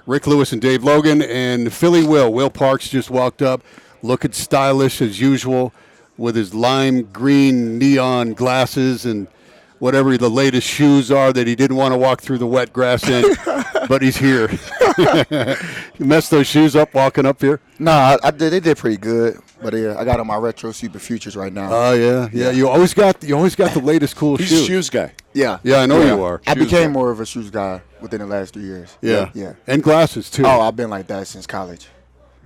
Rick Lewis and Dave Logan, and Philly Will Parks just walked up, looking stylish as usual, with his lime green neon glasses and whatever the latest shoes are that he didn't want to walk through the wet grass in, but he's here. You messed those shoes up walking up here? No, I did. They did pretty good, but I got on my retro Super Futures right now. Oh yeah. You always got the latest cool He's shoes. a shoes guy. Yeah, Yeah, I know you are. I Shoes became guy. more of a shoes guy within the last 3 years. Yeah, and glasses too. Oh, I've been like that since college.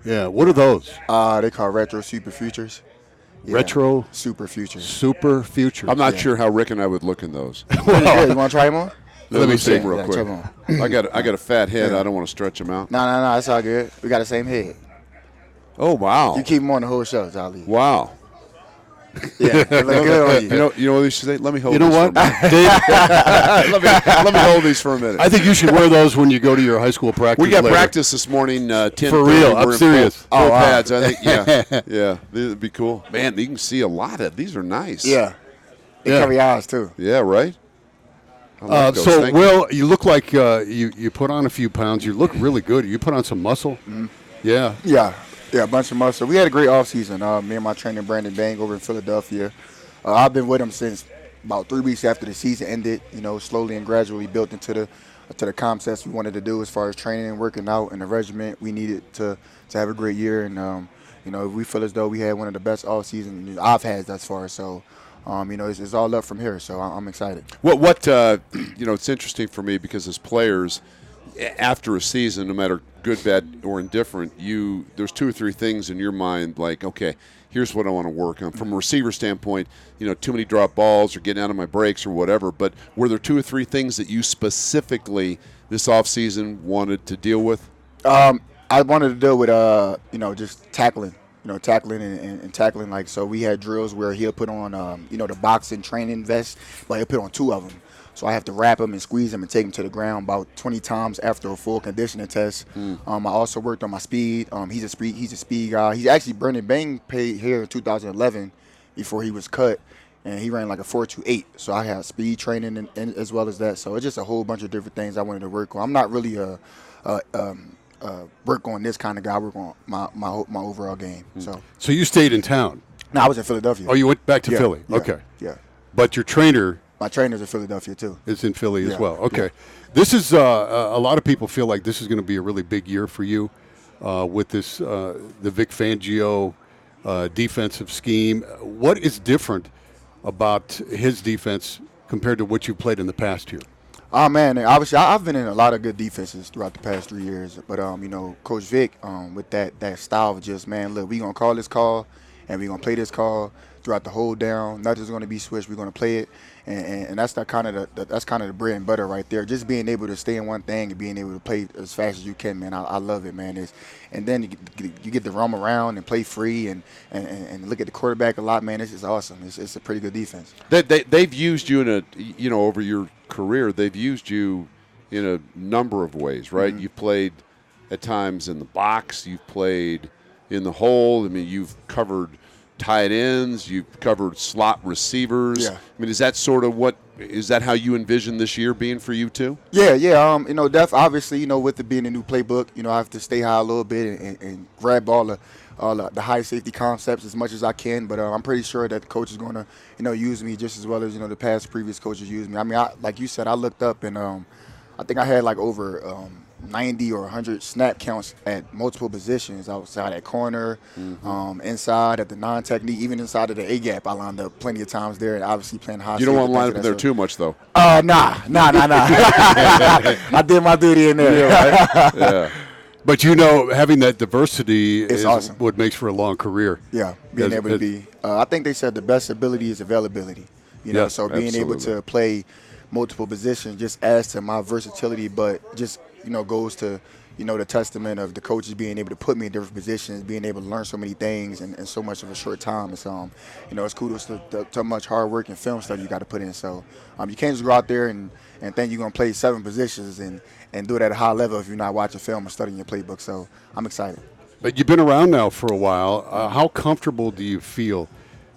Yeah, what are those? They call retro Super Futures. Yeah. Retro Super Futures. Super Futures. I'm not sure how Rick and I would look in those. Pretty good. You want to try them on? Let me see Yeah, them real yeah, quick. try 'em on. I got a fat head. Yeah. I don't want to stretch them out. No, it's all good. We got the same head. Oh wow! You keep them on the whole show, Jolly. Wow. Yeah, they look good on you. You know what they should say? Let me hold. You know these what, For a minute. Dave? let me hold these for a minute. I think you should wear those when you go to your high school practice. We got later. practice this morning. 10:30. For real, I'm We're in serious. Full Oh, wow. pads. I think. Yeah. It'd be cool. Man, you can see a lot of these. Are nice. Yeah. They Yeah. cover your eyes, too. Yeah. Right. I like those. So, Thank you. Will, you look like you put on a few pounds. You look really good. You put on some muscle. Mm-hmm. Yeah. Yeah, a bunch of muscle. We had a great offseason. Me and my trainer, Brandon Bang, over in Philadelphia. I've been with him since about 3 weeks after the season ended, slowly and gradually built into the concepts we wanted to do as far as training and working out and the regimen we needed to have a great year. And, we feel as though we had one of the best off seasons I've had thus far. So, it's all up from here. So I'm excited. What it's interesting for me because as players, after a season, no matter good, bad, or indifferent, there's 2 or 3 things in your mind like, okay, here's what I want to work on. From a receiver standpoint, too many drop balls or getting out of my breaks or whatever. But were there 2 or 3 things that you specifically this offseason wanted to deal with? I wanted to deal with, just tackling. Tackling and tackling. Like, so we had drills where he'll put on, the boxing training vest, but he'll put on 2 of them. So I have to wrap him and squeeze him and take him to the ground about 20 times after a full conditioning test. I also worked on my speed. He's a speed guy. He's actually Brandon Bang paid here in 2011 before he was cut, and he ran like a 4.28. So I had speed training and as well as that. So it's just a whole bunch of different things I wanted to work on. I'm not really work on this kind of guy. I work on my overall game. So you stayed in town. No, I was in Philadelphia. Oh, you went back to Yeah, Philly. yeah, Okay. Yeah. But your trainer My trainer's in Philadelphia too. is in Philly as Yeah, well. Okay. yeah. This is a lot of people feel like this is going to be a really big year for you with this the Vic Fangio defensive scheme. What is different about his defense compared to what you played in the past year? Oh man, obviously I've been in a lot of good defenses throughout the past 3 years, but Coach Vic with that style of just, man, look, we gonna call this call and we gonna play this call throughout the whole down. Nothing's gonna be switched. We're gonna play it, and that's kind of the bread and butter right there. Just being able to stay in one thing and being able to play as fast as you can, man. I love it, man. And then you get to roam around and play free and look at the quarterback a lot, man. It's just awesome. It's a pretty good defense. They've used you in over your career. They've used you in a number of ways, right? Mm-hmm. You've played at times in the box. You've played in the hole. I mean, you've covered tight ends. You've covered slot receivers. Yeah. I mean, is that how you envision this year being for you too? Yeah. Obviously, with it being a new playbook, I have to stay high a little bit and grab all the high safety concepts as much as I can. But I'm pretty sure that the coach is going to, use me just as well as, the past previous coaches used me. I mean, like you said, I looked up and I think I had like over 90 or 100 snap counts at multiple positions, outside at corner, inside at the non-technique, even inside of the A-gap. I lined up plenty of times there, and obviously playing high. You don't want to safety, line things up of there that too much, though. Nah. I did my duty in there. Yeah, right? Yeah. But having that diversity is awesome. what makes for a long career. Yeah, being able to be. I think they said the best ability is availability. Yes, so being able to play multiple positions just adds to my versatility, but just goes to the testament of the coaches being able to put me in different positions, being able to learn so many things in so much of a short time. It's it's kudos to much hard work and film study you got to put in. So you can't just go out there and think you're gonna play 7 positions and do it at a high level if you're not watching film or studying your playbook. So I'm excited. But you've been around now for a while. How comfortable do you feel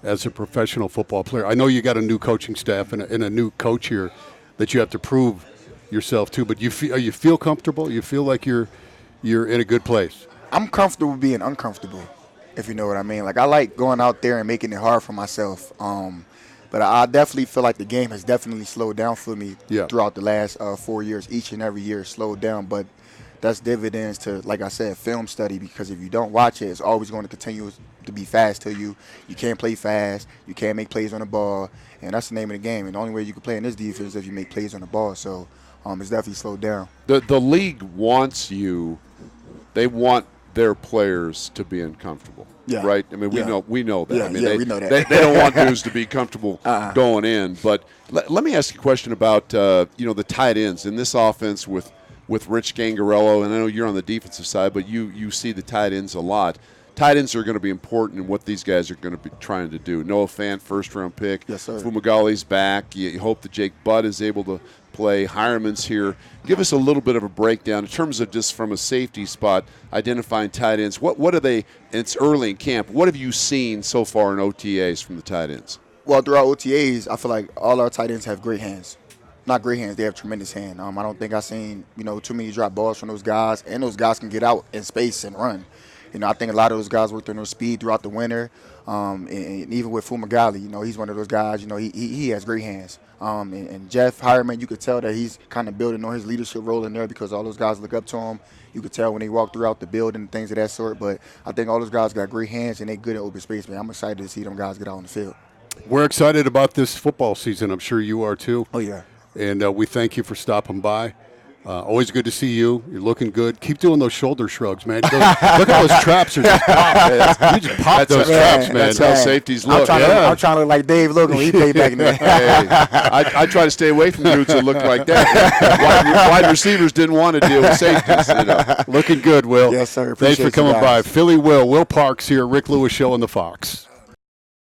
as a professional football player? I know you got a new coaching staff and a new coach here that you have to prove yourself to, but you feel comfortable? You feel like you're you're in a good place. I'm comfortable being uncomfortable, if you know what I mean. Like, I like going out there and making it hard for myself. But I definitely feel like the game has definitely slowed down for me throughout the last 4 years. Each and every year slowed down, but that's dividends to, like I said, film study, because if you don't watch it, it's always going to continue to be fast to you. You can't play fast. You can't make plays on the ball, and that's the name of the game. And the only way you can play in this defense is if you make plays on the ball. So it's definitely slowed down. The league wants you. They want their players to be uncomfortable. Yeah. Right? I mean, we know that. Yeah, I mean, we know that. They don't want dudes to be comfortable going in. But let me ask you a question about the tight ends in this offense with Rich Gangarello, and I know you're on the defensive side, but you see the tight ends a lot. Tight ends are going to be important in what these guys are going to be trying to do. Noah Fant, first-round pick. Yes, sir. Fumagali's back. You hope that Jake Butt is able to play. Hireman's here. Give us a little bit of a breakdown in terms of just from a safety spot, identifying tight ends. What are they? It's early in camp. What have you seen so far in OTAs from the tight ends? Well, throughout OTAs, I feel like all our tight ends have great hands. Not great hands, they have tremendous hand. I don't think I've seen, too many drop balls from those guys, and those guys can get out in space and run. I think a lot of those guys worked on their speed throughout the winter, and even with Fumagalli, he's one of those guys, he has great hands. And Jeff Hireman, you could tell that he's kind of building on his leadership role in there, because all those guys look up to him. You could tell when they walk throughout the building and things of that sort. But I think all those guys got great hands, and they're good at open space, man. I'm excited to see them guys get out on the field. We're excited about this football season. I'm sure you are too. Oh, yeah. And we thank you for stopping by. Always good to see you. You're looking good. Keep doing those shoulder shrugs, man. Look at those traps. Are just popped. You just pop those traps, man. That's how safeties look. I'm trying to look like Dave Logan when he played back in the day. Hey, I try to stay away from dudes that look like that. Wide receivers didn't want to deal with safeties. Looking good, Will. Yes, sir. Thanks for coming by. Philly Will Parks here, Rick Lewis Show on the Fox.